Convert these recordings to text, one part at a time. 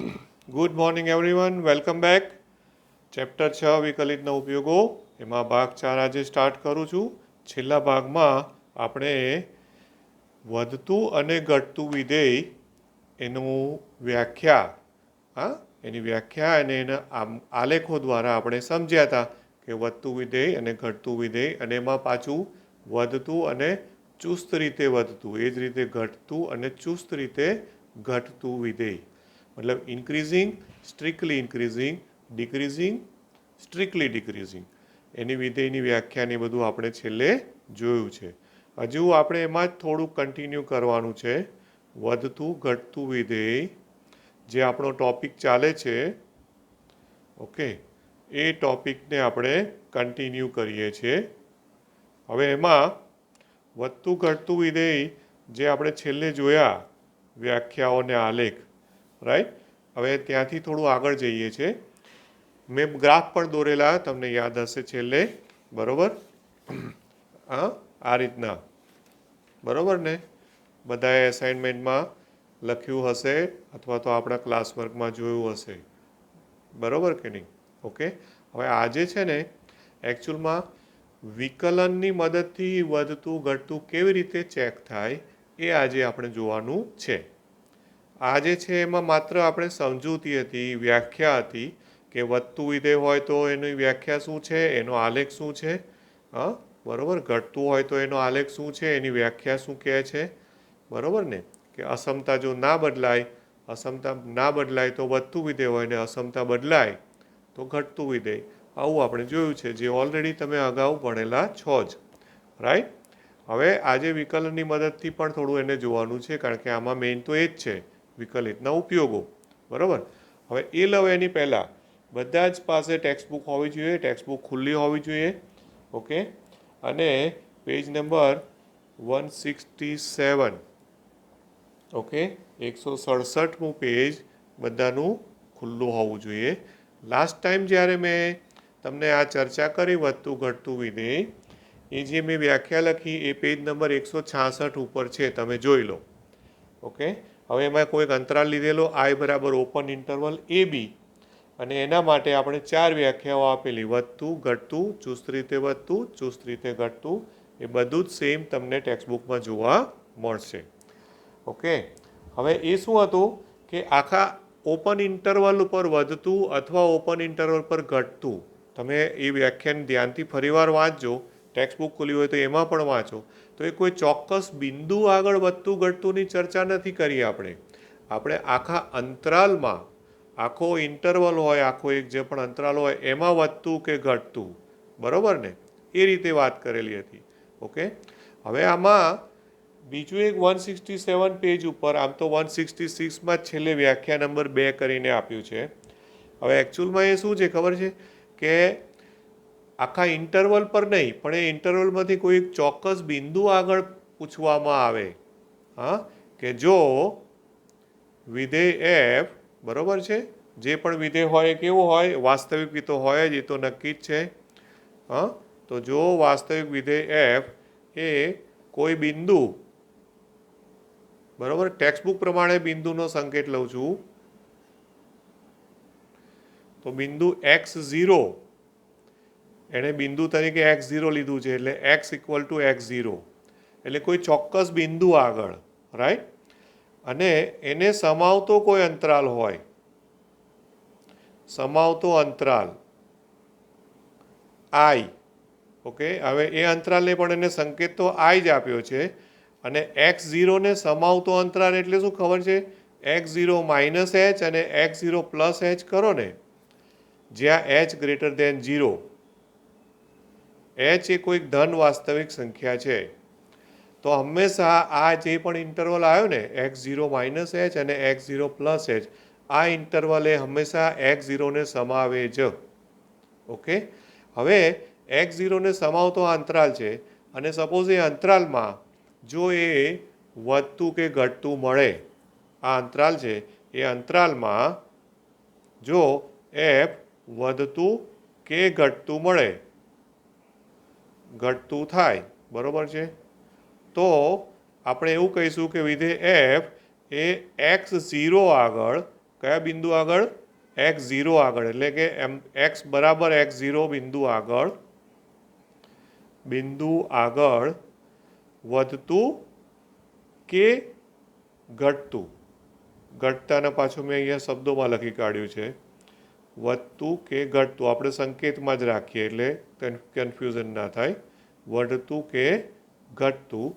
Good morning everyone, welcome back. Chapter 6 વિકલિતના ઉપયોગો, એમાં ભાગ 4 આજે સ્ટાર્ટ કરું છું. છેલ્લા ભાગમાં આપણે વધતું અને ઘટતું વિધેય એનું એની વ્યાખ્યા અને એના આલેખો દ્વારા આપણે સમજ્યા હતા કે વધતું વિધેય અને ઘટતું વિધેય, અને એમાં પાછું વધતું અને ચુસ્ત રીતે વધતું, એ જ રીતે ઘટતું અને ચુસ્ત રીતે ઘટતું વિધેય, મતલબ ઇન્ક્રીઝિંગ, સ્ટ્રિક્ટલી ઇન્ક્રીઝિંગ, ડિક્રીઝિંગ, સ્ટ્રિક્ટલી ડિક્રીઝિંગ, એની વિધેયની વ્યાખ્યાને બધું આપણે છેલ્લે જોયું છે. હજુ આપણે એમાં જ થોડુંક કન્ટિન્યુ કરવાનું છે. વધતું ઘટતું વિધેય જે આપણો ટોપિક ચાલે છે, ઓકે, એ ટોપિકને આપણે કન્ટિન્યુ કરીએ છીએ. હવે એમાં વધતું ઘટતું વિધેય જે આપણે છેલ્લે જોયા, વ્યાખ્યાઓને આલેખ, રાઈટ. હવે ત્યાંથી થોડું આગળ જઈએ છીએ. મેં ગ્રાફ પણ દોરેલા, તમને યાદ હશે છેલ્લે, બરોબર? આ રીતના, બરોબર ને? બધાએ એસાઇનમેન્ટમાં લખ્યું હશે અથવા તો આપણા ક્લાસવર્કમાં જોયું હશે, બરોબર કે નહીં? ઓકે. હવે આજે છે ને, એકચ્યુઅલમાં વિકલનની મદદથી વધતું ઘટતું કેવી રીતે ચેક થાય એ આજે આપણે જોવાનું છે. આજે છે એમાં માત્ર આપણે સમજૂતી હતી, વ્યાખ્યા હતી કે વધતું વિધેય હોય તો એની વ્યાખ્યા શું છે, એનો આલેખ શું છે, બરોબર. ઘટતું હોય તો એનો આલેખ શું છે, એની વ્યાખ્યા શું કહે છે, બરોબર ને? કે અસમતા જો ના બદલાય, અસમતા ના બદલાય તો વધતું વિધેય હોય, ને અસમતા બદલાય તો ઘટતું વિધેય. આવું આપણે જોયું છે, જે ઓલરેડી તમે અગાઉ ભણેલા છો જ, રાઈટ. હવે આજે વિકલનની મદદથી પણ થોડું એને જોવાનું છે, કારણ કે આમાં મેઇન તો એ જ છે, વિકલિતના ઉપયોગો, બરાબર. હવે એ લવ એની પહેલાં બધા જ પાસે ટેક્સ્ટબુક હોવી જોઈએ, ટેક્સ્ટબુક ખુલ્લી હોવી જોઈએ, ઓકે. અને પેજ નંબર 167, ઓકે, 167મું પેજ બધાનું ખુલ્લું હોવું જોઈએ. લાસ્ટ ટાઈમ જ્યારે મેં તમને આ ચર્ચા કરી વધતું ઘટતું વિધેય, એ જે મેં વ્યાખ્યા લખી એ પેજ નંબર 166 ઉપર છે, તમે જોઈ લો, ઓકે. હવે એમાં કોઈક અંતરાલ લીધેલો, આઈ બરાબર ઓપન ઇન્ટરવલ એ બી, અને એના માટે આપણે 4 વ્યાખ્યાઓ આપેલી: વધતું, ઘટતું, ચુસ્ત રીતે વધતું, ચુસ્ત રીતે ઘટતું. એ બધું જ સેમ તમને ટેક્સ્ટબુકમાં જોવા મળશે, ઓકે. હવે એ શું હતું કે આખા ઓપન ઇન્ટરવલ ઉપર વધતું અથવા ઓપન ઇન્ટરવલ પર ઘટતું, તમે એ વ્યાખ્યાન ધ્યાનથી ફરીવાર વાંચજો, ટેક્સ્ટબુક ખુલ્લી હોય તો એમાં પણ વાંચો. તો એ કોઈ ચોક્કસ બિંદુ આગળ વધતું ઘટતુંની ચર્ચા નથી કરી આપણે આખા અંતરાલમાં, આખો ઇન્ટરવલ હોય, આખો એક જે પણ અંતરાલ હોય એમાં વધતું કે ઘટતું, બરોબર ને? એ રીતે વાત કરેલી હતી, ઓકે. હવે આમાં બીજું એક 167 પેજ ઉપર, આમ તો 166માં જ છેલ્લે વ્યાખ્યા નંબર 2 કરીને આપ્યું છે. હવે એકચ્યુઅલમાં એ શું છે ખબર છે કે આખા ઇન્ટરવલ પર નહીં, પણ એ ઇન્ટરવલમાંથી કોઈ ચોક્કસ બિંદુ આગળ પૂછવામાં આવે, કે જો વિધેય એફ, બરોબર છે, જે પણ વિધેય હોય કેવું હોય, વાસ્તવિક તો હોય જ, એ તો નક્કી જ છે. તો જો વાસ્તવિક વિધેય એફ એ કોઈ બિંદુ, બરોબર, ટેક્સ્ટબુક પ્રમાણે બિંદુનો સંકેત લઉં છું, તો બિંદુ x0, એણે બિંદુ તરીકે x0 લીધું છે, એટલે x ઇક્વલ ટુ x0, એટલે કોઈ ચોક્કસ બિંદુ આગળ, રાઈટ. અને એને સમાવતો કોઈ અંતરાલ હોય, સમાવતો અંતરાલ i, ઓકે. હવે એ અંતરાલને પણ એને સંકેત તો i જ આપ્યો છે, અને x0 ને સમાવતો અંતરાલ એટલે શું ખબર છે? x0 માઇનસ h અને x0 પ્લસ h કરો ને, જ્યાં h ગ્રેટર દેન 0, h એ કોઈક ધન વાસ્તવિક સંખ્યા છે, તો હંમેશા આ જે પણ ઇન્ટરવલ આવ્યો ને, x0 માઇનસ h અને x0 પ્લસ h, આ ઇન્ટરવલ એ હંમેશા x0 ને સમાવે જ, ઓકે. હવે x0 ને સમાવતો અંતરાલ છે, અને સપોઝ એ અંતરાલમાં જો એ વધતું કે ઘટતું મળે, આ અંતરાલ છે, એ અંતરાલમાં જો f વધતું કે ઘટતું મળે, ઘટતું થાય, બરોબર છે, તો આપણે એવું કહીશું કે વિધેય f એ x0 આગળ કયા બિંદુ આગળ? x0 આગળ, એટલે કે x બરાબર x0 બિંદુ આગળ વધતું કે ઘટતું? ઘટતાના પાછું મેં અહીંયા શબ્દોમાં લખી કાઢ્યું છે, વધતું કે ઘટતું. આપણે સંકેતમાં જ રાખીએ એટલે કન્ફ્યુઝન ના થાય. વધતું કે ઘટતું,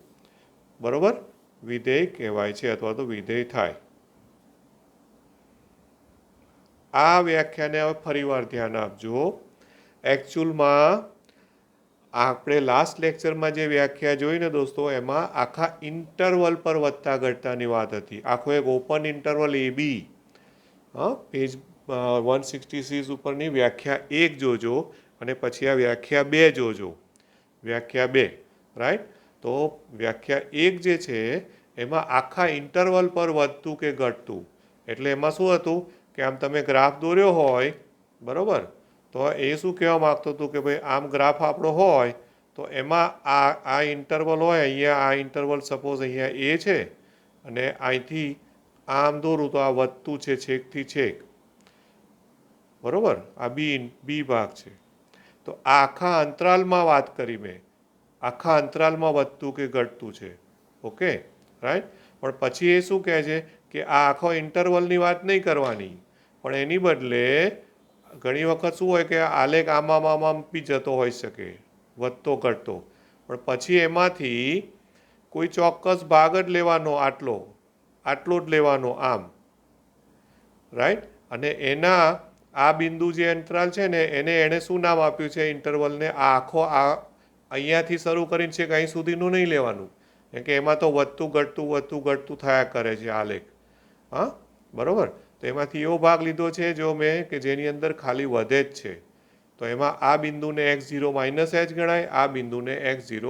બરોબર, વિધેય કહેવાય છે અથવા તો વિધેય થાય. આ વ્યાખ્યાને હવે ફરીવાર ધ્યાન આપજો. એકચ્યુઅલમાં આપણે લાસ્ટ લેક્ચરમાં જે વ્યાખ્યા જોઈ ને દોસ્તો, એમાં આખા ઇન્ટરવલ પર વધતા ઘટતાની વાત હતી. આખો એક ઓપન ઇન્ટરવલ AB, પેજ 166 ઉપરની વ્યાખ્યા 1 જોજો અને પછી આ વ્યાખ્યા 2 જોજો. વ્યાખ્યા 2, રાઈટ? તો વ્યાખ્યા 1 જે છે એમાં આખા ઇન્ટરવલ પર વધતું કે ઘટતું, એટલે એમાં શું હતું કે આમ તમે ગ્રાફ દોર્યો હોય, બરોબર, તો એ શું કહેવા માગતું હતું કે ભાઈ આમ ગ્રાફ આપણો હોય તો એમાં આ ઇન્ટરવલ હોય, અહીંયા આ ઇન્ટરવલ સપોઝ અહીંયા એ છે અને અહીંથી આમ દોરું તો આ વધતું છે છેકથી છેક, બરોબર, આ બી ભાગ છે. તો આ આખા અંતરાલમાં વાત કરી મેં, આખા અંતરાલમાં વધતું કે ઘટતું છે. Okay, right? પણ પછી એ શું કહે છે કે આ આખો ઇન્ટરવલની વાત નહીં કરવાની, પણ એની બદલે ઘણી વખત શું હોય કે આલેખ આમ બી જતો હોઈ શકે, વધતો ઘટતો, પણ પછી એમાંથી કોઈ ચોક્કસ ભાગ જ લેવાનો, આટલો જ લેવાનો આમ, રાઈટ? અને એના આ બિંદુ જે અંતરાલ છે ને એને શું નામ આપ્યું છે ઇન્ટરવલને? આ આખો આ અહીંયાથી શરૂ કરીને છે કે અહીં સુધીનું નહીં લેવાનું, કેમ કે એમાં તો વધતું ઘટતું થયા કરે છે આલેખ. હા, બરોબર. તો એમાંથી એવો ભાગ લીધો છે જો મેં કે જેની અંદર ખાલી વધે જ છે, તો એમાં આ બિંદુને x0 - h ગણાય, આ બિંદુને x0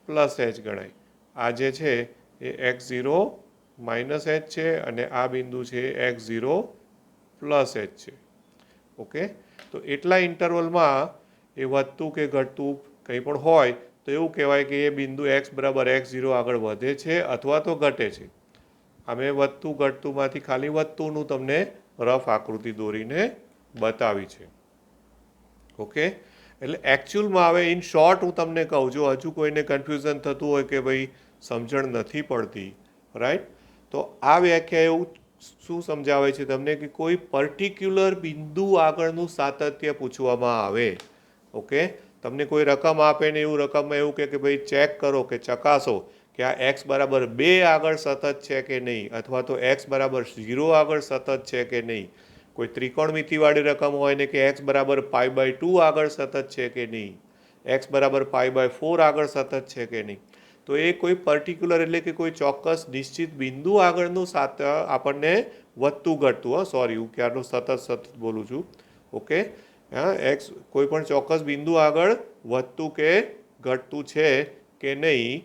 + h ગણાય. આ જે છે એ x0 - h છે અને આ બિંદુ છે x0 + h છે. ઓકે, તો એટલા ઇન્ટરવલમાં એ વધતું કે ઘટતું કંઈ પણ હોય તો એવું કહેવાય કે એ બિંદુ x બરાબર x0 આગળ વધે છે અથવા તો ઘટે છે. અમે વધતું ઘટતુંમાંથી ખાલી વધતુંનું તમને રફ આકૃતિ દોરીને બતાવી છે. ઓકે, એટલે એકચ્યુઅલમાં હવે ઇન શોર્ટ હું તમને કહું, જો હજુ કોઈને કન્ફ્યુઝન થતું હોય કે ભાઈ સમજણ નથી પડતી, રાઈટ, તો આ વ્યાખ્યા એવું શું સમજાવે છે તમને કે કોઈ પર્ટિક્યુલર બિંદુ આગળનું સાતત્ય પૂછવામાં આવે. ઓકે, તમને કોઈ રકમ આપે ને એવું રકમમાં એવું કે ભાઈ ચેક કરો કે ચકાસો કે આ x બરાબર 2 આગળ સતત છે કે નહીં, અથવા તો x બરાબર 0 આગળ સતત છે કે નહીં. કોઈ ત્રિકોણમિતિવાળી રકમ હોય ને કે x બરાબર π/2 આગળ સતત છે કે નહીં, x બરાબર π/4 આગળ સતત છે કે નહીં, તો એ કોઈ પર્ટિક્યુલર એટલે કે કોઈ ચોક્કસ નિશ્ચિત બિંદુ આગળનું આપણને વધતું ઘટતું, સોરી હું ક્યારનું સતત બોલું છું. ઓકે, એક્સ કોઈ પણ ચોક્કસ બિંદુ આગળ વધતું કે ઘટતું છે કે નહીં,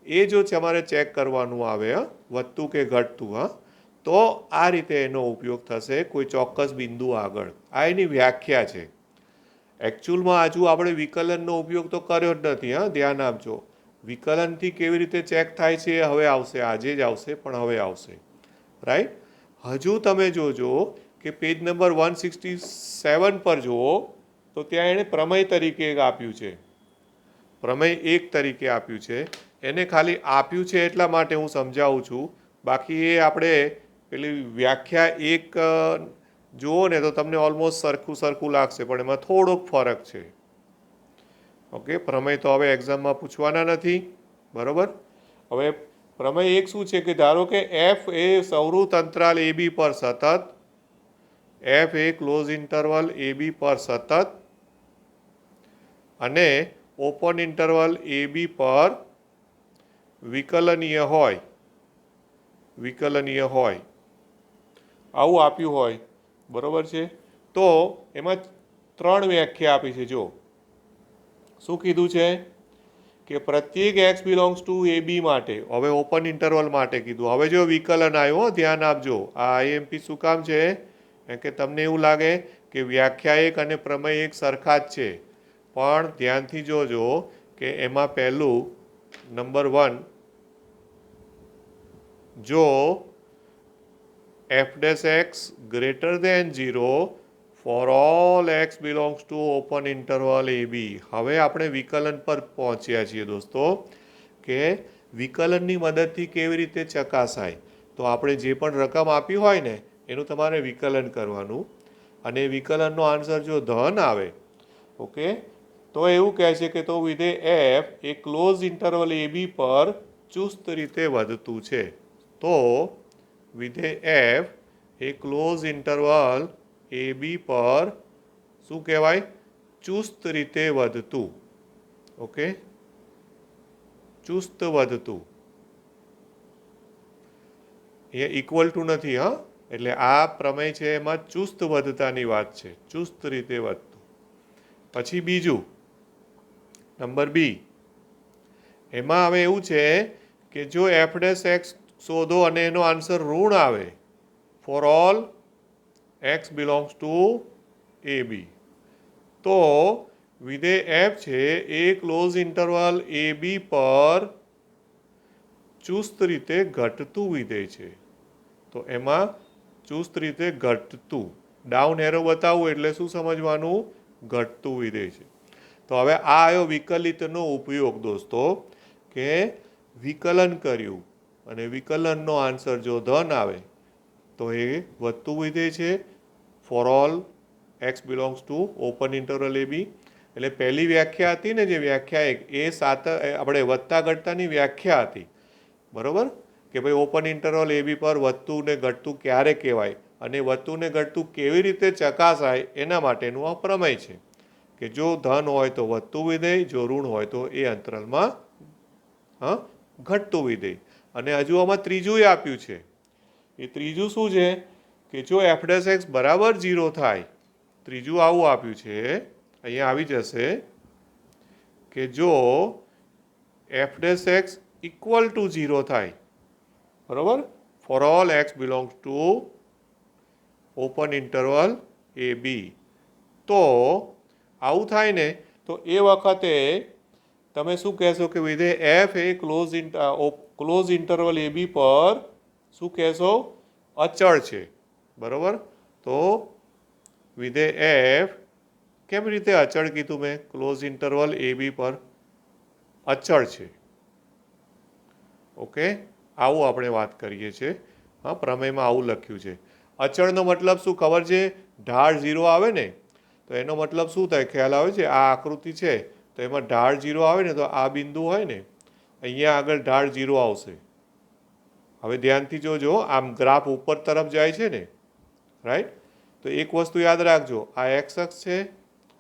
એ જો તમારે ચેક કરવાનું આવે, વધતું કે ઘટતું, તો આ રીતે એનો ઉપયોગ થશે કોઈ ચોક્કસ બિંદુ આગળ. આ એની વ્યાખ્યા છે. એકચ્યુઅલમાં હજુ આપણે વિકલનનો ઉપયોગ તો કર્યો જ નથી, ધ્યાન આપજો. વિકલનથી કેવી રીતે ચેક થાય છે એ હવે આવશે, આજે જ આવશે, પણ હવે આવશે, રાઈટ? હજુ તમે જોજો કે પેજ નંબર 167 પર જુઓ તો ત્યાં એણે પ્રમેય તરીકે એક આપ્યું છે, પ્રમેય 1 તરીકે આપ્યું છે. એને ખાલી આપ્યું છે એટલા માટે હું સમજાવું છું, બાકી એ આપણે પેલી વ્યાખ્યા 1 જુઓ ને તો તમને ઓલમોસ્ટ સરખું લાગશે, પણ એમાં થોડોક ફરક છે. ઓકે, પ્રમેય તો હવે એક્ઝામમાં પૂછવાના નથી, બરોબર. હવે પ્રમેય 1 શું છે કે ધારો કે f એ સંવૃત અંતરાલ AB પર સતત, f એ ક્લોઝ ઇન્ટરવલ AB પર સતત અને ઓપન ઇન્ટરવલ AB પર વિકલનીય હોય, આવું આપ્યું હોય, બરોબર છે. તો એમાં 3 વ્યાખ્યા આપી છે. જો શું કીધું છે કે પ્રત્યેક x બિલોંગ્સ ટુ AB માટે, હવે ઓપન ઇન્ટરવલ માટે કીધું. હવે જો વિકલન આવ્યું, ધ્યાન આપજો. આ IMP શું કામ છે? કેમ કે તમને એવું લાગે કે વ્યાખ્યા 1 અને પ્રમેય 1 સરખા જ છે, પણ ધ્યાનથી જોજો કે એમાં પહેલું નંબર 1, જો F dash x greater than 0 for all x belongs to open interval A B. હવે આપણે વિકલન પર પહોંચ્યા છીએ દોસ્તો કે વિકલનની મદદથી કેવી રીતે ચકાસાય. તો આપણે જે પણ રકમ આપી હોય ને એનું તમારે વિકલન કરવાનું અને વિકલનનો આન્સર જો ધન આવે ઓકે તો એવું કહે છે કે તો વિધેય f A close interval A બી પર ચુસ્ત રીતે વધતું છે. તો વિધેય f A close interval A બી પર શું કહેવાય ચુસ્ત રીતે વધતું. ઓકે ચુસ્ત વધતું એ ઇક્વલ ટુ નથી હા એટલે આ પ્રમેય છે એમાં ચુસ્ત વધતાની વાત છે ચુસ્ત રીતે વધતું. પછી બીજું નંબર બી એમાં હવે એવું છે કે જો એફ ડેશ એક્સ શોધો અને એનો આન્સર ઋણ આવે for all x belongs to A B તો વિધેય એફ છે એ ક્લોઝ ઇન્ટરવલ એ બી પર ચુસ્ત રીતે ઘટતું વિધેય છે. તો એમાં ચુસ્ત રીતે ઘટતું ડાઉન એરો બતાવવું એટલે શું સમજવાનું ઘટતું વિધેય છે. તો હવે આ આવ્યો વિકલિતનો ઉપયોગ દોસ્તો કે વિકલન કર્યું અને વિકલનનો આન્સર જો ધન આવે તો એ વધતું વિધેય છે for all x belongs to open interval A B. એટલે પહેલી વ્યાખ્યા હતી ને જે વ્યાખ્યા એ આપણે વધતા ઘટતાની વ્યાખ્યા હતી બરોબર કે ભાઈ ઓપન ઇન્ટરવલ એ બી પર વધતું ને ઘટતું ક્યારે કહેવાય અને વધતું ને ઘટતું કેવી રીતે ચકાસાય એના માટેનું આ પ્રમેય છે કે જો ધન હોય તો વધતું વિધેય જો ઋણ હોય તો એ અંતરાલમાં ઘટતું વિધેય. અને હજુ આમાં ત્રીજું આપ્યું છે એ ત્રીજું શું છે કે જો એફ ડેશ એક્સ બરાબર 0 થાય ત્રીજું આવું આપ્યું છે અહીંયા આવી જશે કે જો F dash X equal to 0 થાય બરોબર for all x belongs to open interval A B. તો આવું થાય ને તો એ વખતે તમે શું કહેશો કે વિધેય f A close interval A બી પર શું કહેશો અચળ છે બરોબર. તો વિધેય એફ કેમ રીતે અચળ કીધું મેં ક્લોઝ ઇન્ટરવલ એ બી પર અચળ છે. ઓકે આવું આપણે વાત કરીએ છીએ હા પ્રમેયમાં આવું લખ્યું છે. અચળનો મતલબ શું ખબર છે ઢાળ 0 આવે ને તો એનો મતલબ શું થાય ખ્યાલ આવે છે આ આકૃતિ છે તો એમાં ઢાળ 0 આવે ને તો આ બિંદુ હોય ને અહીંયા આગળ ઢાળ 0 આવશે. હવે ધ્યાનથી જોજો આમ ગ્રાફ ઉપર તરફ જાય છે ને રાઈટ. તો એક વસ્તુ યાદ રાખજો આ એક્સ અક્ષ છે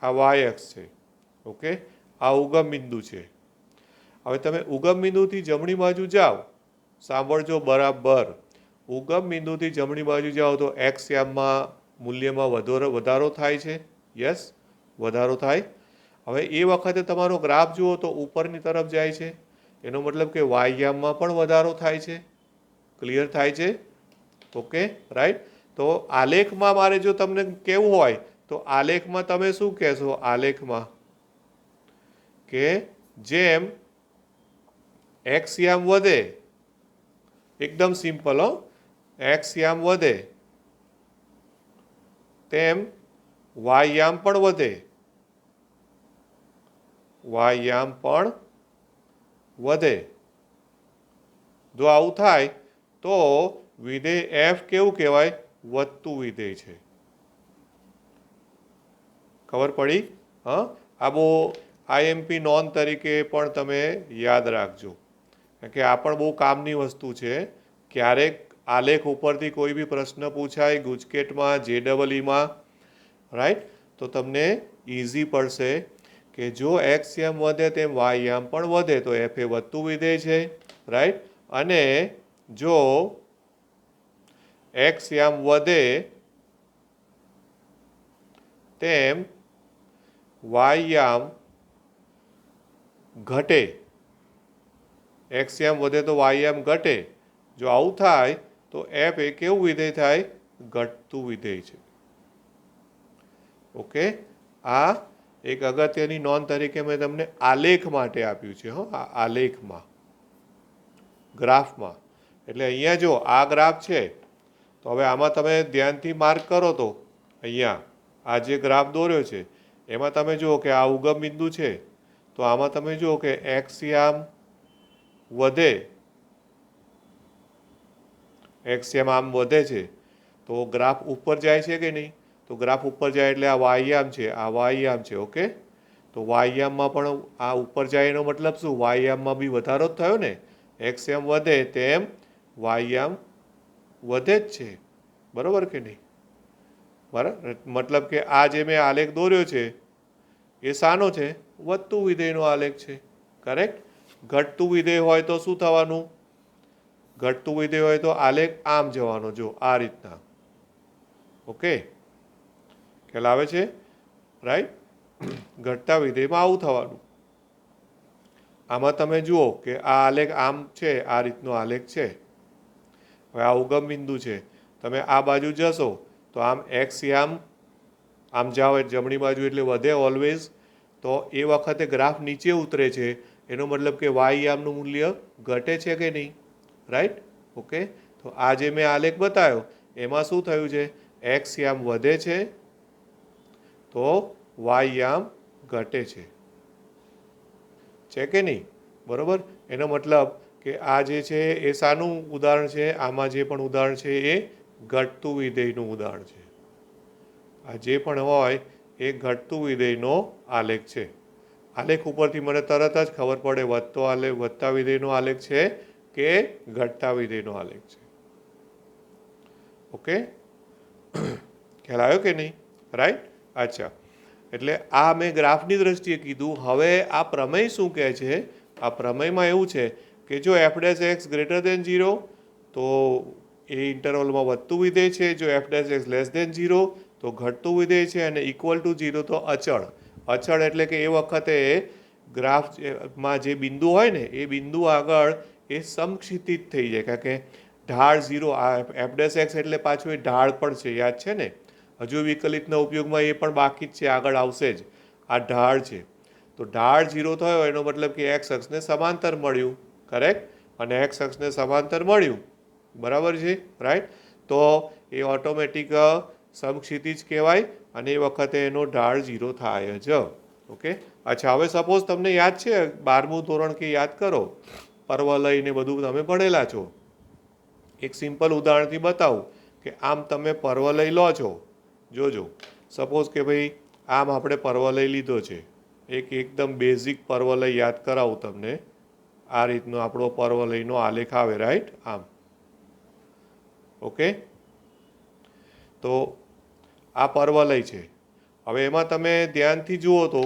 આ વાય અક્ષ છે ઓકે આ ઉગમ બિંદુ છે. હવે તમે ઉગમ બિંદુથી જમણી બાજુ જાઓ સાંભળજો બરાબર ઉગમ બિંદુથી જમણી બાજુ જાઓ તો એક્સ યામમાં મૂલ્યમાં વધારો થાય છે યસ વધારો થાય. હવે એ વખતે તમારો ગ્રાફ જુઓ તો ઉપરની તરફ જાય છે એનો મતલબ કે વાય યામમાં પણ વધારો થાય છે. ક્લિયર થાય છે ઓકે રાઈટ. તો આલેખમાં મારે જો તમને કેવું હોય તો આલેખમાં તમે શું કહેશો આલેખમાં કે જેમ એક્સ યામ વધે એકદમ સિમ્પલ એક્સ યામ વધે તેમ વાય યામ પણ વધે વાય યામ પણ વધે. જો આવું થાય તો વિધેય એફ કેવું કહેવાય વધતું વિધેય છે. ખબર પડી હા આ બહુ આઈએમપી નોંધ તરીકે પણ તમે યાદ રાખજો કે આ પણ બહુ કામની વસ્તુ છે. ક્યારેક આલેખ ઉપરથી કોઈ બી પ્રશ્ન પૂછાય ગુજકેટમાં JEEમાં રાઈટ તો તમને ઇઝી પડશે કે જો એક્સ યામ વધે તેમ વાય યામ પણ વધે તો એફ એ વધતું વિધેય છે રાઈટ. અને જો એક્સ યામ વધે તેમ વાય યામ ઘટે એક્સ યામ વધે તો વાય યામ ઘટે. જો આવું થાય તો એફ એ કેવું વિધેય થાય ઘટતું વિધેય છે. ઓકે આ એક અગત્યની નોંધ તરીકે મેં તમને આલેખ માટે આપ્યું છે આ આલેખમાં ગ્રાફમાં. એટલે અહીંયા જો આ ગ્રાફ છે તો હવે આમાં તમે ધ્યાનથી માર્ક કરો તો અહીંયા આ જે ગ્રાફ દોર્યો છે એમાં તમે જુઓ કે આ ઉગમ બિંદુ છે, તો આમાં તમે જુઓ કે એક્સયામ વધે, એક્સયામ આમ વધે છે તો ગ્રાફ ઉપર જાય છે કે નહીં? તો ગ્રાફ ઉપર જાય એટલે આ વાયયામ છે, આ વાયયામ છે. ઓકે, તો વાયયામમાં પણ આ ઉપર જાય એનો મતલબ શું? વાયયામમાં બી વધારો જ થયો ને. એક્સયામ વધે તેમ વાયયામ વધે જ છે, બરાબર કે નહીં? બરાબર, મતલબ કે આ જે મેં આલેખ દોર્યો છે એ શાનો છે? વધતું વિધેયનો આલેખ છે. કરેક્ટ. ઘટતું વિધેય હોય તો શું થવાનું? ઘટતું વિધેય હોય તો આલેખ આમ જવાનો, જો આ રીતના. ઓકે, ખ્યાલ આવે છે? રાઈટ. ઘટતા વિધેયમાં આવું થવાનું. આમાં તમે જુઓ કે આ આલેખ આમ છે, આ રીતનો આલેખ છે. હવે આ ઉગમ બિંદુ છે, તમે આ બાજુ જશો તો આમ એક્સ યામ આમ જાઓ જમણી બાજુ એટલે વધે ઓલવેઝ, તો એ વખતે ગ્રાફ નીચે ઉતરે છે, એનો મતલબ કે વાય યામનું મૂલ્ય ઘટે છે કે નહીં? રાઈટ. ઓકે, તો આ જે મેં આલેખ બતાવ્યો એમાં શું થયું છે? એક્સ યામ વધે છે તો વાય યામ ઘટે છે કે નહીં? બરાબર. એનો મતલબ કે આ જે છે એ શાનું ઉદાહરણ છે? આમાં જે પણ ઉદાહરણ છે એ ઘટતું વિધેયનું ઉદાહરણ છે. આ જે પણ હોય એ ઘટતું વિધેયનો આલેખ છે. આલેખ ઉપરથી મને તરત જ ખબર પડે વધતા વિધેયનો આલેખ છે કે ઘટતા વિધેયનો આલેખ છે. ઓકે, ખ્યાલ આવ્યો કે નહીં? રાઈટ. અચ્છા, એટલે આ મેં ગ્રાફની દ્રષ્ટિએ કીધું. હવે આ પ્રમેય શું કહે છે? આ પ્રમેયમાં એવું છે કે જો F dash x greater than 0 તો એ ઇન્ટરવલમાં વધતું વિધેય છે, જો F dash x less than 0 તો ઘટતું વિધેય છે, અને ઇક્વલ ટુ 0 તો અચળ. અચળ એટલે કે એ વખતે ગ્રાફમાં જે બિંદુ હોય ને એ બિંદુ આગળ એ સમક્ષિતિજ થઈ જાય, કારણ કે ઢાળ 0, આ એફ ડેશ એક્સ એટલે પાછું એ ઢાળ પણ છે, યાદ છે ને? હજુ વિકલિતના ઉપયોગમાં એ પણ બાકી જ છે, આગળ આવશે જ. આ ઢાળ છે, તો ઢાળ 0 થયો એનો મતલબ કે એક્સ અક્ષને સમાંતર મળ્યું. કરેક્ટ. અને એક્સ અક્ષને સમાંતર મળ્યું, બરાબર છે? રાઈટ. તો એ ઓટોમેટિક સમક્ષિતિજ કહેવાય અને એ વખતે એનો ઢાળ 0 થાય જ. ઓકે. અચ્છા, હવે સપોઝ તમને યાદ છે 12મું ધોરણ કે યાદ કરો, પર્વલય ને બધું તમે ભણેલા છો. એક સિમ્પલ ઉદાહરણથી બતાવું કે આમ તમે પર્વલય લો છો. જોજો, સપોઝ કે ભાઈ આમ આપણે પર્વલય લીધો છે, એક એકદમ બેઝિક પર્વલય યાદ કરાવું તમને. આ રીતનો આપણો પર્વલયનો આલેખ આવે, રાઈટ? આમ. ઓકે, તો આ પર્વલય છે. હવે એમાં તમે ધ્યાનથી જુઓ તો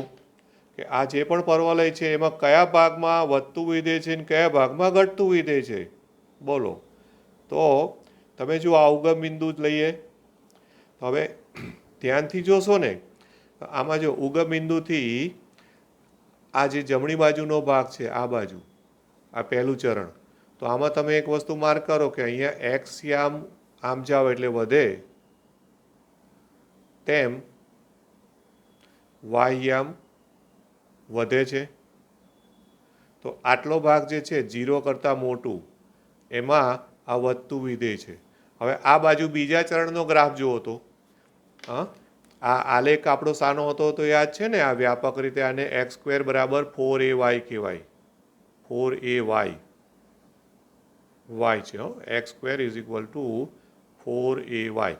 કે આ જે પણ પર્વલય છે એમાં કયા ભાગમાં વધતું વિધેય છે અને કયા ભાગમાં ઘટતું વિધેય છે? બોલો. તો તમે જો આ ઉગમ બિંદુ જ લઈએ, હવે ધ્યાનથી જોશો ને, આમાં જો ઉગમ બિંદુથી આ જે જમણી બાજુનો ભાગ છે, આ બાજુ, આ પહેલું ચરણ, તો આમાં તમે એક વસ્તુ માર્ક કરો કે અહીંયા એક્સ યામ આમ જાઓ એટલે વધે તેમ વાય યામ વધે છે. તો આટલો ભાગ જે છે 0 કરતાં મોટું, એમાં આ વધતું વિધેય છે. હવે આ બાજુ બીજા ચરણનો ગ્રાફ જુઓ તો આ આલેખ આપણો શાનો હતો તો યાદ છે ને? આ વ્યાપક રીતે આને x² બરાબર 4ay કહેવાય. 4ay y છે, x² is equal two 4ay.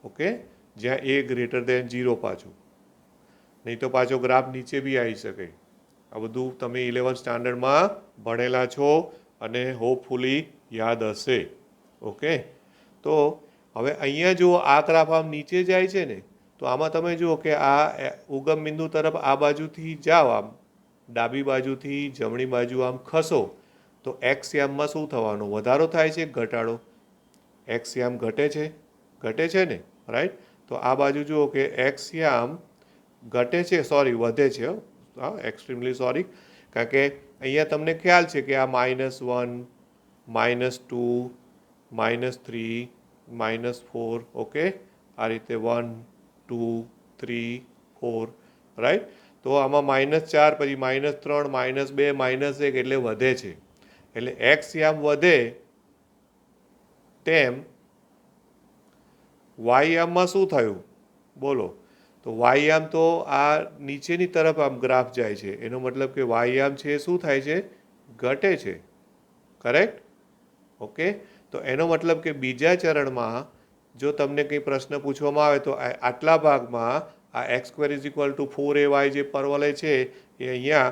Okay, જ્યાં a ગ્રેટર દેન 0 પાછું, નહીં તો પાછો ગ્રાફ નીચે બી આવી શકે. આ બધું તમે 11th સ્ટાન્ડર્ડમાં ભણેલા છો અને હોપફુલી યાદ હશે. ઓકે, તો હવે અહીંયા જો આ ગ્રાફ આમ નીચે જાય છે ને, તો આમાં તમે જુઓ કે આ ઉગમ બિંદુ તરફ આ બાજુથી જાઓ, આમ ડાબી બાજુથી જમણી બાજુ આમ ખસો તો એક્સ યામમાં શું થવાનું? વધારો થાય છે, ઘટાડો? એક્સ યામ ઘટે છે ને? રાઈટ. તો આ બાજુ જુઓ કે એક્સ યામ ઘટે છે, સોરી વધે છે. હા, એક્સ્ટ્રીમલી સોરી, કારણ કે અહીંયા તમને ખ્યાલ છે કે આ -1, -2, -3, -4, ઓકે, આ રીતે 1, 2, 3, 4, રાઈટ. તો આમાં -4, પછી -3, -2, -1 એટલે વધે છે. એટલે એક્સ યામ વધે તેમ વાયયામમાં શું થયું બોલો? તો વાયયામ તો આ નીચેની તરફ આમ ગ્રાફ જાય છે, એનો મતલબ કે વાયયામ છે એ શું થાય છે? ઘટે છે. કરેક્ટ? ઓકે, તો એનો મતલબ કે બીજા ચરણમાં જો તમને કંઈ પ્રશ્ન પૂછવામાં આવે તો આટલા ભાગમાં આ x square is equal two 4ay જે પરવલય છે એ અહીંયા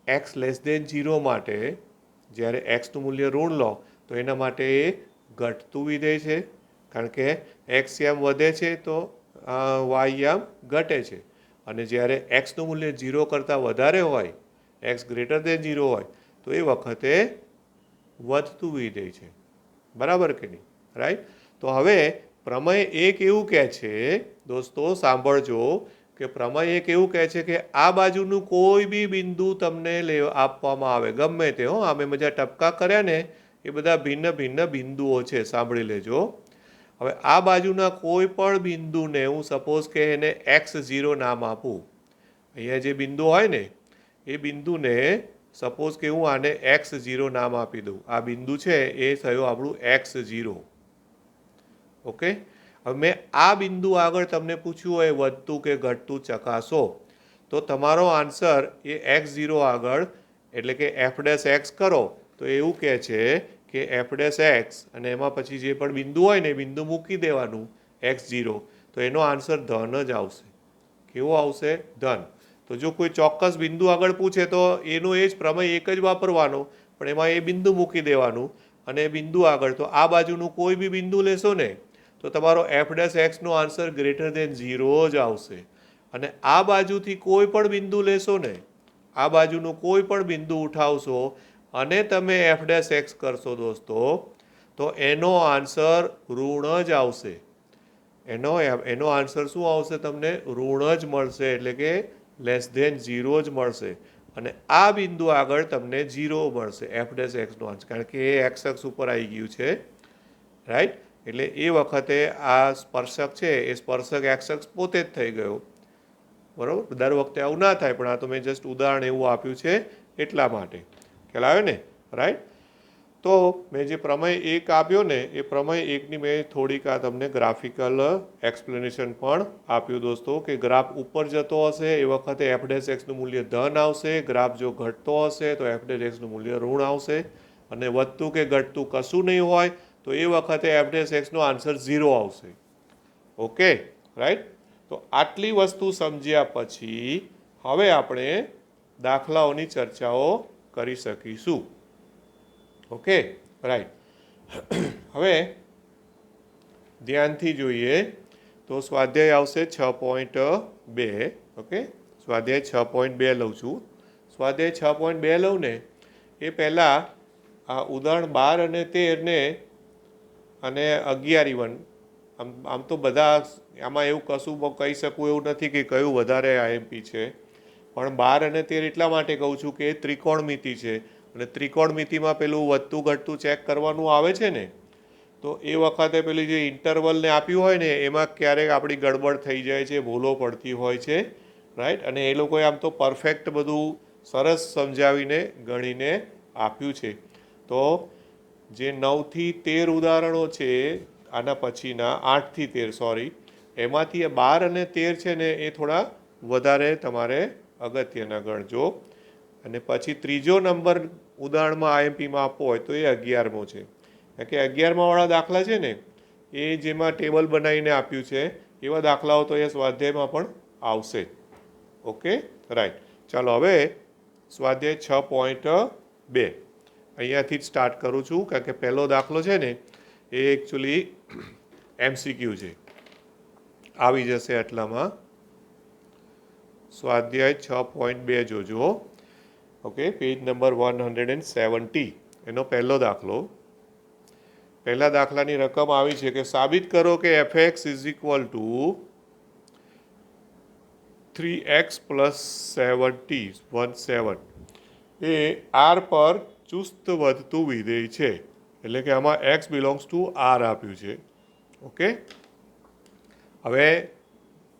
એક્સ લેસ દેન 0 માટે જ્યારે એક્સનું મૂલ્ય ઋણ લો તો એના માટે એ ઘટતું વિધેય છે, કારણ કે એક્સ યામ વધે છે તો વાયયામ ઘટે છે, અને જ્યારે એક્સનું મૂલ્ય 0 કરતાં વધારે હોય, એક્સ ગ્રેટર દેન 0 હોય તો એ વખતે વધતું વિધેય છે. બરાબર કે નહીં? રાઈટ. તો હવે પ્રમેય એક એવું કહે છે દોસ્તો, સાંભળજો કે પ્રમેય એક એવું કહે છે કે આ બાજુનું કોઈ બી બિંદુ તમને આપવામાં આવે, ગમે તે, હો, અમે મજા ટપકા કર્યા ને એ બધા ભિન્ન ભિન્ન બિંદુઓ છે, સાંભળી લેજો. હવે આ બાજુના કોઈ પણ બિંદુને હું સપોઝ કે એને x0 નામ આપું. અહીંયા જે બિંદુ હોય ને એ બિંદુને સપોઝ કે હું આને x0 નામ આપી દઉં. આ બિંદુ છે એ થયું આપણું x0. ઓકે, હવે મેં આ બિંદુ આગળ તમને પૂછ્યું હોય વધતું કે ઘટતું ચકાસો, તો તમારો આન્સર એ x0 આગળ એટલે કે f' કરો તો એવું કહે છે કે f' અને એમાં પછી જે પણ બિંદુ હોય ને એ બિંદુ મૂકી દેવાનું x0, તો એનો આન્સર ધન જ આવશે. કેવો આવશે? ધન. તો જો કોઈ ચોક્કસ બિંદુ આગળ પૂછે તો એનો એ જ પ્રમેય એક જ વાપરવાનો, પણ એમાં એ બિંદુ મૂકી દેવાનું, અને એ બિંદુ આગળ તો આ બાજુનું કોઈ બી બિંદુ લેશો ને તો તમારો f' નો આન્સર ગ્રેટર દેન 0 જ આવશે. અને આ બાજુથી કોઈ પણ બિંદુ લેશો ને, આ બાજુનું કોઈ પણ બિંદુ ઉઠાવશો અને તમે f' કરશો દોસ્તો, તો એનો આન્સર ઋણ જ આવશે. એનો આન્સર શું આવશે? તમને ઋણ જ મળશે, એટલે કે લેસ દેન 0 જ મળશે. અને આ બિંદુ આગળ તમને 0 મળશે f' નો આન્સર, કારણ કે એ x અક્ષ ઉપર આવી ગયું છે. રાઈટ. એટલે એ વખતે આ સ્પર્શક છે એ સ્પર્શક x અક્ષ પોતે જ થઈ ગયો. બરાબર? દર વખતે આવું ના થાય, પણ આ તો મેં જસ્ટ ઉદાહરણ એવું આપ્યું છે એટલા માટે. ખ્યાલ આવ્યો ને? રાઈટ. તો મેં જે પ્રમેય એક આપ્યો ને એ પ્રમેય એકની મેં થોડીક આ તમને ગ્રાફિકલ એક્સપ્લેનેશન પણ આપ્યું દોસ્તો, કે ગ્રાફ ઉપર જતો હશે એ વખતે f' નું મૂલ્ય ધન આવશે, ગ્રાફ જો ઘટતો હશે તો f' નું મૂલ્ય ઋણ આવશે, અને વધતું કે ઘટતું કશું નહીં હોય તો એ વખતે f' નો આન્સર 0 આવશે. Okay, right. તો આટલી વસ્તુ સમજ્યા પછી હવે આપણે દાખલાઓની ચર્ચાઓ કરી શકીશું. Okay, right. હવે ધ્યાનથી જોઈએ તો સ્વાધ્યાય આવશે 6.2. ઓકે, સ્વાધ્યાય 6.2 લઉં છું. સ્વાધ્યાય 6.2 લઉં ને એ પહેલાં આ ઉદાહરણ 12 અને 13 અને 11 આમ તો બધા આમાં એવું કશું કહી શકું એવું નથી કે કયું વધારે આઈએમપી છે, પણ 12 અને 13 એટલા માટે કહું છું કે એ ત્રિકોણમિતિ છે, અને ત્રિકોણમિતિમાં પેલું વધતું ઘટતું ચેક કરવાનું આવે છે ને, તો એ વખતે પેલી જે ઇન્ટરવલને આપ્યું હોય ને એમાં ક્યારેક આપણી ગડબડ થઈ જાય છે, ભૂલો પડતી હોય છે. રાઈટ. અને એ લોકોએ આમ તો પરફેક્ટ બધું સરસ સમજાવીને ગણીને આપ્યું છે. તો જે 9 થી 13 ઉદાહરણો છે આના પછીના 8 થી 13 સોરી, એમાંથી 12 અને 13 છે ને એ થોડા વધારે તમારે અગત્યના ગણજો. અને પછી ત્રીજો નંબર ઉદાહરણમાં આઈએમપીમાં આપવો હોય તો એ 11મો છે, કારણ કે 11મા વાળા દાખલા છે ને એ જેમાં ટેબલ બનાવીને આપ્યું છે એવા દાખલાઓ તો એ સ્વાધ્યાયમાં પણ આવશે. Okay, right. ચાલો હવે સ્વાધ્યાય 6.2 અહીંયાથી જ સ્ટાર્ટ કરું છું, કારણ કે પહેલો દાખલો છે ને એ એકચ્યુઅલી MCQ છે, આવી જશે એટલામાં. સ્વાધ્યાય 6.2 જોજો. ઓકે, પેજ નંબર 170 એનો પહેલો દાખલો. પહેલા દાખલાની રકમ આવી છે કે સાબિત કરો કે fx is equal two 3x + 17 A r પર ચુસ્ત વધતું વિધેય છે, એટલે કે આમાં x બિલોંગ્સ ટુ r આપ્યું છે. ઓકે, હવે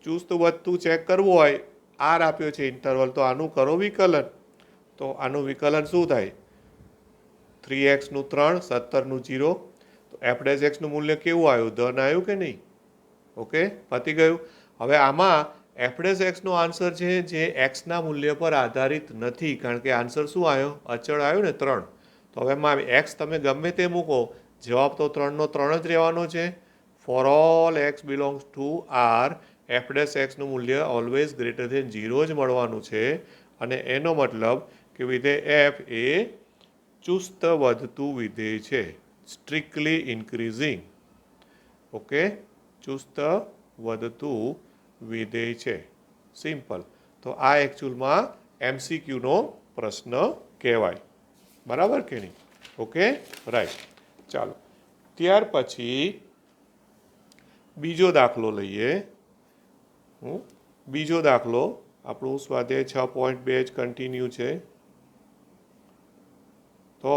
ચુસ્ત વધતું ચેક કરવું હોય, r આપ્યો છે ઇન્ટરવલ, તો આનું કરો વિકલન. તો આનું વિકલન શું થાય? 3x નું 3, 17 નું 0, તો f' નું મૂલ્ય કેવું આવ્યું? ધન આવ્યું કે નહીં? ઓકે, પતી ગયું. હવે આમાં એફ ડેશ એક્સનો આન્સર છે જે એક્સના મૂલ્ય પર આધારિત નથી, કારણ કે આન્સર શું આવ્યો? અચળ આવ્યો ને 3. તો હવે એમાં એક્સ તમે ગમે તે મૂકો, જવાબ તો 3નો 3 જ રહેવાનો છે. For all x belongs to R, F dash એક્સનું મૂલ્ય ઓલવેઝ ગ્રેટર ધેન 0 જ મળવાનું છે. અને એનો મતલબ કે વિધેય એફ એ ચુસ્ત વધતું વિધેય છે, સ્ટ્રિક્ટલી ઇન્ક્રીઝિંગ. ઓકે, ચુસ્ત વધતું વિધેય છે, સિમ્પલ. તો આ એકચ્યુઅલમાં એમસીક્યુનો પ્રશ્ન કહેવાય, બરાબર કે નહીં? Okay, right. ચાલો, ત્યાર પછી બીજો દાખલો લઈએ. બીજો દાખલો આપણું સ્વાધ્યાય 6.2 જ કન્ટિન્યુ છે. તો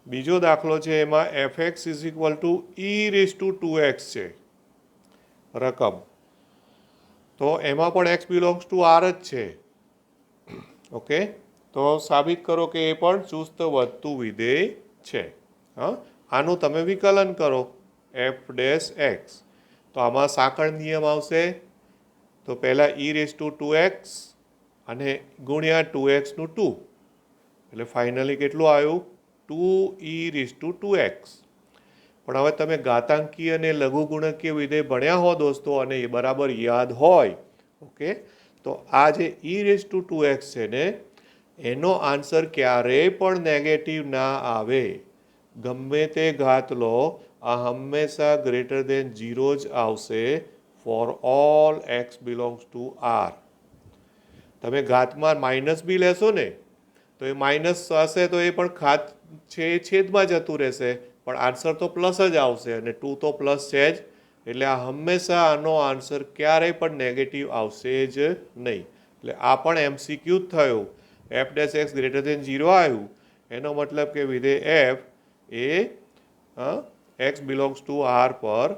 બીજો દાખલો છે, એમાં f x is equal to e raise to 2x છે રકમ. તો એમાં પણ એક્સ બિલોંગ્સ ટુ આર જ છે. ઓકે, તો સાબિત કરો કે એ પણ ચુસ્ત વધતું વિધેય છે. હા, આનું તમે વિકલન કરો એફ ડેશ એક્સ. તો આમાં સાંકળ નિયમ આવશે. તો પહેલાં ઈ રેઝ ટુ 2x અને ગુણ્યા 2xનું 2, એટલે ફાઇનલી કેટલું આવ્યું? 2e rays to 2x. પણ હવે તમે ઘાતાંકીય અને લઘુગુણકીય વિધેય ભણ્યા હો દોસ્તો, અને એ બરાબર યાદ હોય, ઓકે, તો આ જે ઈ રેઝ ટુ 2x છે ને, એનો આન્સર ક્યારેય પણ નેગેટિવ ના આવે. ગમે તે ઘાત લો, આ હંમેશા ગ્રેટર ધેન 0 જ આવશે for all x belongs to R. તમે ઘાતમાં માઇનસ બી લેશો ને, તો એ માઇનસ હશે તો એ પણ ઘાત છે એ છેદમાં જતું રહેશે, પણ આન્સર તો પ્લસ જ આવશે, અને 2 તો પ્લસ છે જ. એટલે આ હંમેશા આનો આન્સર ક્યારેય પણ નેગેટિવ આવશે જ નહીં. એટલે આ પણ એમસીક્યુ જ થયું. F dash x greater than 0 આવ્યું, એનો મતલબ કે વિધેય એફ એ એક્સ બિલોંગ્સ ટુ આર પર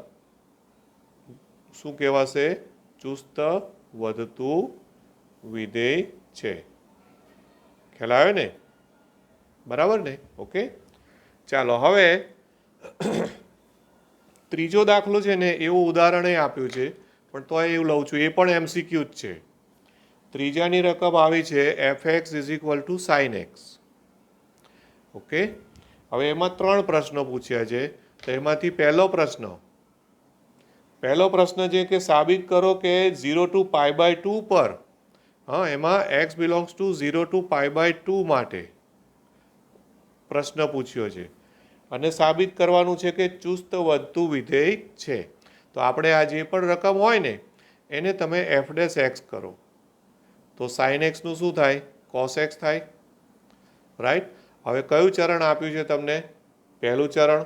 શું કહેવાશે? ચુસ્ત વધતું વિધેય છે. ખ્યાલ આવ્યો ને? બરાબર ને? ઓકે, ચાલો હવે ત્રીજો દાખલો છે ને, એવું ઉદાહરણ આપ્યું છે, પણ તો એવું લઉં છું, એ પણ એમસીક્યુ જ છે. ત્રીજાની રકમ આવી છે F x is equal two sine x. Okay, હવે એમાં 3 પ્રશ્નો પૂછ્યા છે. તો એમાંથી પહેલો પ્રશ્ન છે કે સાબિત કરો કે 0 ટુ પાઈ બાય 2 પર, હા, એમાં x belongs to 0 to pi by 2 માટે પ્રશ્ન પૂછ્યો છે, અને સાબિત કરવાનું છે કે ચુસ્ત વધતું વિધેય છે. તો આપણે આ જે પણ રકમ હોય ને, એને તમે એફ ડેશ એક્સ કરો, તો સાઇન એક્સનું શું થાય? કોસ એક્સ થાય, રાઈટ. હવે કયું ચરણ આપ્યું છે તમને? પહેલું ચરણ.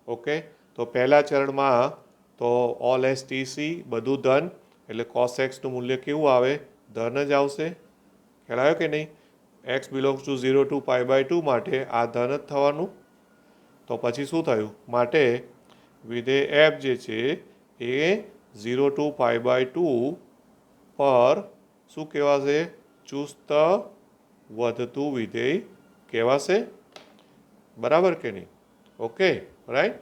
ઓકે, તો પહેલા ચરણમાં તો ઓલ એસ ટી સી બધું ધન, એટલે કોસ એક્સનું મૂલ્ય કેવું આવે? ધન જ આવશે. ખ્યાલ આવ્યો કે નહીં? X belongs to 0 to pi by 2 માટે આ ધન જ થવાનું. તો પછી શું થયું? માટે વિધેય એફ જે છે એ 0 ટુ પાઈ બાય 2 પર શું કહેવાશે? ચુસ્ત વધતું વિધેય કહેવાશે. બરાબર કે નહીં? Okay, right.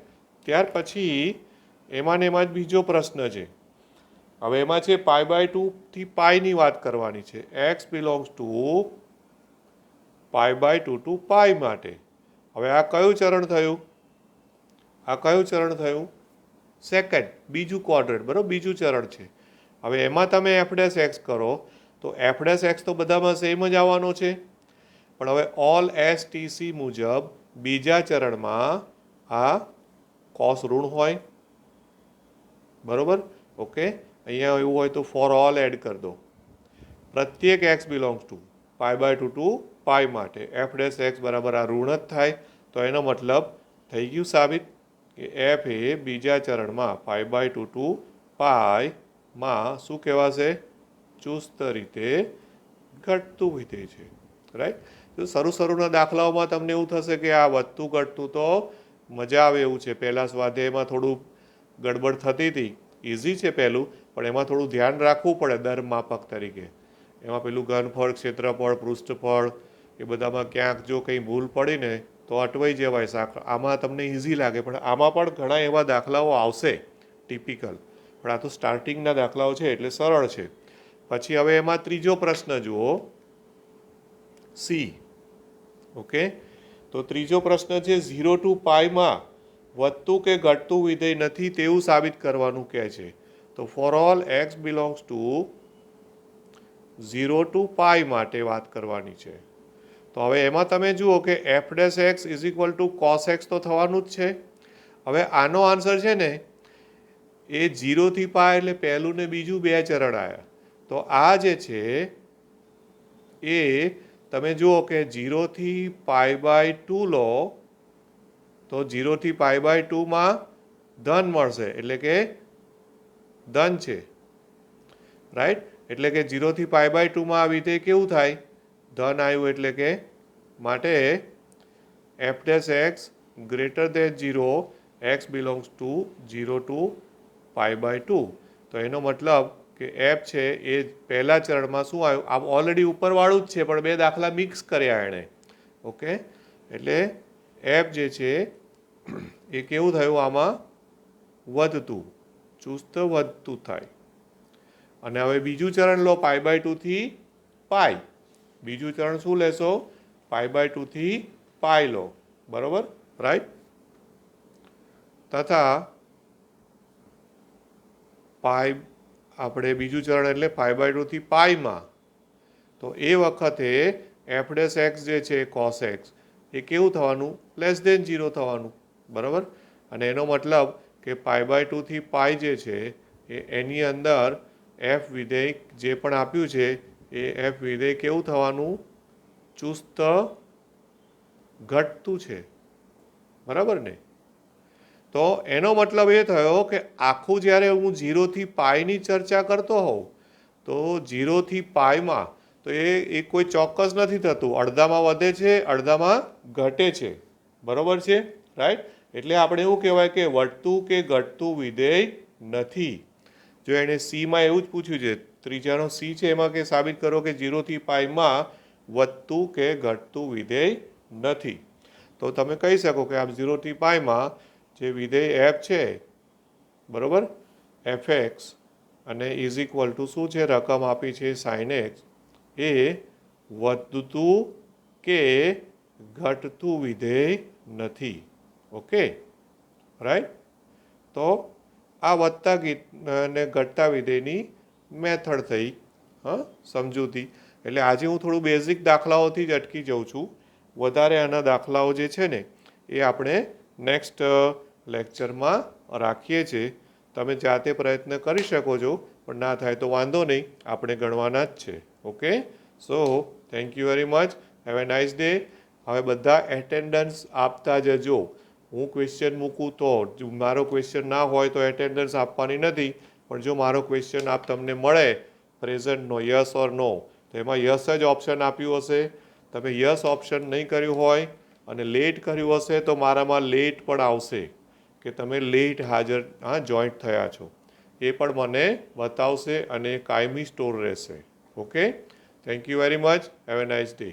ત્યાર પછી એમાં જ બીજો પ્રશ્ન છે. હવે એમાં છે પાઈ બાય 2 થી પાઈની વાત કરવાની છે. X belongs to pi by 2 to pi માટે. હવે આ કયું ચરણ થયું? આ કયું ચરણ થયું? સેકન્ડ, બીજું ક્વોડ્રન્ટ, બરાબર, બીજું ચરણ છે. હવે એમાં તમે એફ ડેશ એક્સ કરો, તો એફ ડેશ એક્સ તો બધામાં સેમ જ આવવાનો છે. પણ હવે ઓલ એસ ટી સી મુજબ બીજા ચરણમાં આ કોસ ઋણ હોય, બરાબર. ઓકે, અહીંયા એવું હોય તો ફોર ઓલ એડ કરી દો. પ્રત્યેક x belongs to pi by 2 to pi માટે એફ ડેશ એક્સ બરાબર આ ઋણ જ થાય. તો એનો મતલબ થઈ ગયું સાબિત કે એફ એ બીજા ચરણમાં પાઈ બાય 2 ટુ પાઈમાં શું કહેવાશે? ચુસ્ત રીતે ઘટતું વિધેય છે, રાઈટ. તો શરૂના દાખલાઓમાં તમને એવું થશે કે આ વધતું ઘટતું તો મજા આવે એવું છે. પહેલાં સ્વાધ્યાયમાં થોડું ગડબડ થતી હતી. ઇઝી છે પહેલું, પણ એમાં થોડું ધ્યાન રાખવું પડે દર માપક તરીકે. એમાં પેલું ઘનફળ, ક્ષેત્રફળ, પૃષ્ઠફળ, એ બધામાં ક્યાંક જો કંઈ ભૂલ પડી ને તો અટવાઈ જવાય. આમાં તમને ઇઝી લાગે, પણ આમાં પણ ઘણા એવા દાખલાઓ આવશે ટિપિકલ, પણ આ તો સ્ટાર્ટિંગના દાખલાઓ છે એટલે સરળ છે. પછી હવે એમાં ત્રીજો પ્રશ્ન જુઓ, સી. ઓકે, તો ત્રીજો પ્રશ્ન છે 0 to પાઈ માં વધતું કે ઘટતું વિધેય નથી તેવું સાબિત કરવાનું કહે છે. તો four all x belongs to 0 to પાઈ માટે વાત કરવાની છે. તો હવે એમાં તમે જુઓ કે F dash x is equal two cos x તો થવાનું જ છે. હવે આનો આન્સર છે ને એ 0 થી પાઈ એટલે પહેલું ને બીજું બે ચરણ આવ્યા. તો આ જે છે એ તમે જુઓ કે 0 થી પાઈ બાય 2 લો તો 0 થી પાઈ બાય 2 માં ધન મળશે એટલે કે ધન છે, રાઈટ. એટલે કે 0 થી પાઈ બાય 2 માં આ વિધેય કેવું થાય, ધન આવ્યું. એટલે કે માટે f dash x greater than 0 x belongs to 0 to pi by 2. તો એનો મતલબ કે એફ છે એ પહેલા ચરણમાં શું આવ્યું, આમ ઓલરેડી ઉપરવાળું જ છે પણ બે દાખલા મિક્સ કર્યા એણે. ઓકે, એટલે એફ જે છે એ કેવું થયું, આમાં વધતું, ચુસ્ત વધતું થાય. અને હવે બીજું ચરણ લો પાઈ બાય 2 થી પાઈ. બીજું ચરણ શું લેશો, પાઈ બાય 2 થી પાઈ લો, બરોબર, રાઈટ. તથા પાઈ આપણે બીજું ચરણ એટલે પાઈ બાય 2 થી પાઈમાં, તો એ વખતે એફ ડેશ એક્સ જે છે કોસ એક્સ એ કેવું થવાનું, લેસ દેન 0 થવાનું, બરાબર. અને એનો મતલબ કે પાઈ બાય 2 થી પાઈ જે છે એ એની અંદર એફ વિધેય જે પણ આપ્યું છે એ એફ વિધેય કેવું થવાનું, ચુસ્ત ઘટતું છે, બરાબર ને. તો એનો મતલબ એ થયો કે આખું જ્યારે હું 0 થી પાઈની ચર્ચા કરતો હોઉં તો 0 થી પાઈમાં તો એ કોઈ ચોક્કસ નથી થતું, અડધામાં વધે છે અડધામાં ઘટે છે, બરાબર છે, રાઈટ. એટલે આપણે એવું કહેવાય કે વધતું કે ઘટતું વિધેય નથી. જો એણે સીમાં એવું જ પૂછ્યું છે, ત્રીજાનો સી છે એમાં કે સાબિત કરો કે 0 થી પાઈમાં વધતું કે ઘટતું વિધેય નથી. તો તમે કહી શકો કે આમ 0 થી પાઈમાં જે વિધેય એફ છે, બરાબર, એફ એક્સ અને ઇઝ ઇક્વલ ટુ શું છે, રકમ આપી છે સાઇન એક્સ, એ વધતું કે ઘટતું વિધેય નથી. Okay, right. તો આ વધતા અને ઘટતા વિધેયની મેથડ થઈ, હા, સમજૂતી. એટલે આજે હું થોડું બેઝિક દાખલાઓથી જ અટકી જાઉં છું. વધારે આના દાખલાઓ જે છે ને એ આપણે નેક્સ્ટ લેક્ચરમાં રાખીએ છીએ. તમે જાતે પ્રયત્ન કરી શકો છો, પણ ના થાય તો વાંધો નહીં, આપણે ગણવાના જ છે. Okay, so thank you very much, have a nice day. હવે બધા એટેન્ડન્સ આપતા જજો. હું ક્વેશ્ચન મૂકું તો મારો ક્વેશ્ચન ના હોય તો એટેન્ડન્સ આપવાની નથી, પણ જો મારો ક્વેશ્ચન આપ તમને મળે પ્રેઝન્ટનો યસ ઓર નો, તો એમાં યસ જ ઓપ્શન આપ્યું હશે. તમે યસ ઓપ્શન નહીં કર્યું હોય અને લેટ કર્યું હશે તો મારામાં લેટ પણ આવશે કે તમે લેટ હાજર જોઈન્ટ થયા છો, એ પણ મને બતાવશે અને કાયમી સ્ટોર રહેશે. Okay, thank you very much, have a nice day.